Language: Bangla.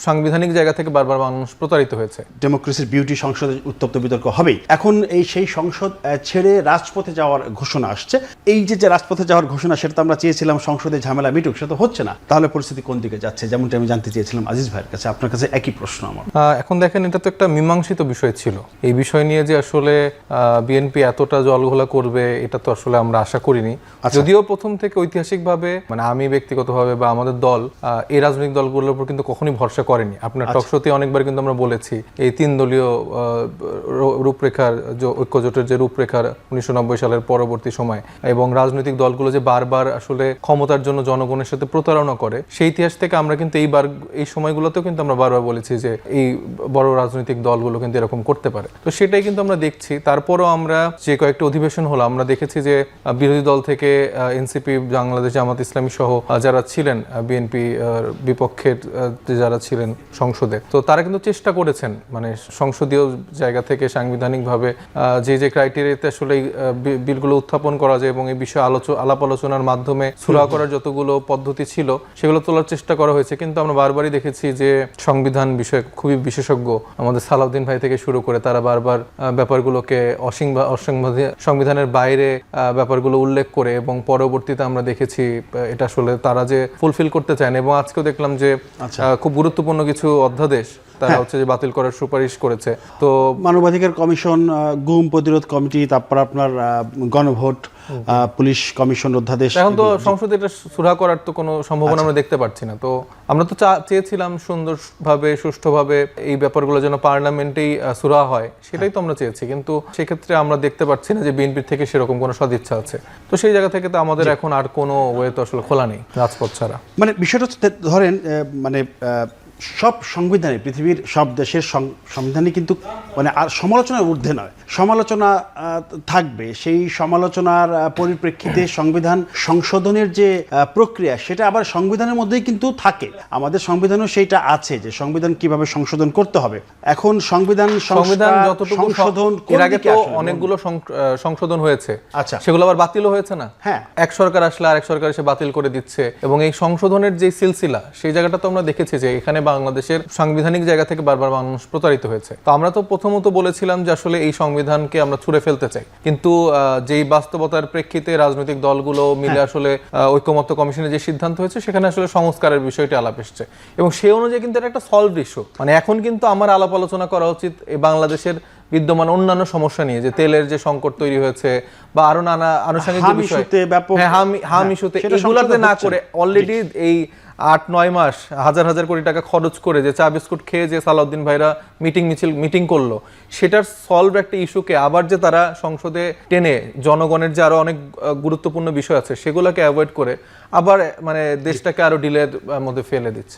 সাংবিধানিক জায়গা থেকে বারবার মানুষ প্রতারিত হয়েছে। ডেমোক্রেসির বিউটি সংসদে উত্তপ্ত বিতর্ক হবেই। এখন সেই সংসদ ছেড়ে রাজপথে যাওয়ার ঘোষণা আসছে। এই যে রাজপথে যাওয়ার ঘোষণা, সেটা তো আমরা চেয়েছিলাম সংসদে ঝামেলা মিটুক, সেটা তো হচ্ছে না। তাহলে পরিস্থিতি কোন দিকে যাচ্ছে, যেমনটা আমি জানতে চেয়েছিলাম আজিজ ভাইয়ের কাছে। আপনার কাছে একই প্রশ্ন আমার। এখন দেখেন, এটা তো একটা মীমাংসিত বিষয় ছিল। এই বিষয় নিয়ে যে আসলে বিএনপি এতটা জলঘোলা করবে এটা তো আসলে আমরা আশা করিনি। যদিও প্রথম থেকে ঐতিহাসিকভাবে মানে আমি ব্যক্তিগতভাবে বা আমাদের দল এই রাজনৈতিক দলগুলোর উপর কিন্তু কখনোই ভরসা করেনি। আপনার টকশোতে অনেকবার কিন্তু আমরা বলেছি এই 3 দলীয় রূপরেখার ঐক্যজোটের যে রূপরেখার 1990 সালের পরবর্তী সময় এবং রাজনৈতিক দলগুলো যে বারবার আসলে ক্ষমতার জন্য জনগণের সাথে প্রতারণা করে, সেই ইতিহাস থেকে আমরা কিন্তু এই সময়গুলোতেও কিন্তু আমরা বারবার বলেছি যে এই বড় রাজনৈতিক দলগুলো কিন্তু এরকম করতে পারে। তো সেটাই কিন্তু আমরা দেখছি। তারপরও আমরা যে কয়েকটা অধিবেশন হলো আমরা দেখেছি যে বিরোধী দল থেকে এনসিপি, বাংলাদেশ জামাত ইসলামী সহ যারা ছিলেন বিএনপি বিপক্ষের যারা ছিলেন সংসদে, তো তারা কিন্তু চেষ্টা করেছেন মানে সংসদীয় জায়গা থেকে সাংবিধানিকভাবে যে ক্রাইটেরিয়াতে আসলে বিলগুলো উত্থাপন করা যায় এবং এই বিষয়ে আলাপ আলোচনার মাধ্যমে সুরাহা করার যতগুলো পদ্ধতি ছিল সেগুলো তোলার চেষ্টা করা হয়েছে। কিন্তু আমরা বারবারই দেখেছি যে সংবিধান বিষয়ে খুবই বিশেষজ্ঞ আমাদের সালাউদ্দিন ভাই থেকে শুরু করে তারা বারবার ব্যাপারগুলোকে সংবিধানের বাইরে ব্যাপারগুলো উল্লেখ করে এবং পরবর্তীতে আমরা দেখেছি এটা আসলে তারা যে ফুলফিল করতে চায় না। এবং আজকেও দেখলাম যে খুব গুরুত্বপূর্ণ কিছু অধ্যাদেশ তারা হচ্ছে যে বাতিল করার সুপারিশ করেছে। তো মানবাধিকার কমিশন, গুম প্রতিরোধ কমিটি, তারপর আপনার গণভোট, পুলিশ কমিশন অধ্যাদেশ, এখন তো সংসদে এটা সুরাহা করার তো কোনো সম্ভাবনা আমরা দেখতে পাচ্ছি না। তো আমরা তো চেয়েছিলাম সুন্দরভাবে সুষ্ঠুভাবে এই ব্যাপারগুলো যেন পার্লামেন্টেই সুরাহা হয়, সেটাই তো আমরা চেয়েছি। কিন্তু সেক্ষেত্রে আমরা দেখতে পাচ্ছি না যে বিএনপির থেকে সেরকম কোনো সদিচ্ছা আছে। তো সেই জায়গা থেকে তো আমাদের এখন আর কোনো ওয়ে তো আসলে খোলা নেই রাজপথ ছাড়া। মানে বিষয়টা ধরেন মানে সব সংবিধানে, পৃথিবীর সব দেশের সংবিধানই কিন্তু মানে আর সমালোচনার ঊর্ধ্বে নয়, সমালোচনা থাকবে। সেই সমালোচনার পরিপ্রেক্ষিতে সংবিধান সংশোধনের যে প্রক্রিয়া সেটা আবার সংবিধানের মধ্যেই কিন্তু থাকে। আমাদের সংবিধানও সেইটা আছে যে সংবিধান কিভাবে সংশোধন করতে হবে। এখন সংবিধান যতটুকু সংশোধন, এর আগে তো অনেকগুলো সংশোধন হয়েছে, আচ্ছা সেগুলো আবার বাতিলও হয়েছে না। হ্যাঁ, এক সরকার আসলে আরেক সরকার এসে বাতিল করে দিচ্ছে এবং এই সংশোধনের যে সিলসিলা সেই জায়গাটা তো আমরা দেখেছি যে এখানে বাংলাদেশের সাংবিধানিক জায়গা থেকে বারবার মানুষ প্রতারিত হয়েছে। তো আমরা তো প্রথমত বলেছিলাম যে আসলে এই সংবিধানকে আমরা ছুঁড়ে ফেলতে চাই, কিন্তু যেই বাস্তবতার প্রেক্ষিতে রাজনৈতিক দলগুলো মিলে আসলে ঐকমত্য কমিশনের যে সিদ্ধান্ত হয়েছে সেখানে আসলে সংস্কারের বিষয়টি আলাপ এসছে এবং সেই অনুযায়ী কিন্তু এটা একটা সলভ ইস্যু। মানে এখন কিন্তু আমার আলাপ আলোচনা করা উচিত এই বাংলাদেশের বিদ্যমান অন্যান্য সমস্যা নিয়ে, যে তেলের যে সংকট তৈরি হয়েছে বা আরো নানা আনুষঙ্গিক যে বিষয়, হাম ইস্যুতে, এগুলোতে না করে অলরেডি এই 8-9 মাস হাজার হাজার কোটি টাকা খরচ করে যে চা বিস্কুট খেয়ে যে সালাউদ্দিন ভাইরা মিটিং করলো, সেটার সলভ একটা ইস্যুকে আবার যে তারা সংসদে টেনে জনগণের যে আরো অনেক গুরুত্বপূর্ণ বিষয় আছে সেগুলোকে অ্যাভয়েড করে আবার মানে দেশটাকে আরো ডিলের মধ্যে ফেলে দিচ্ছে।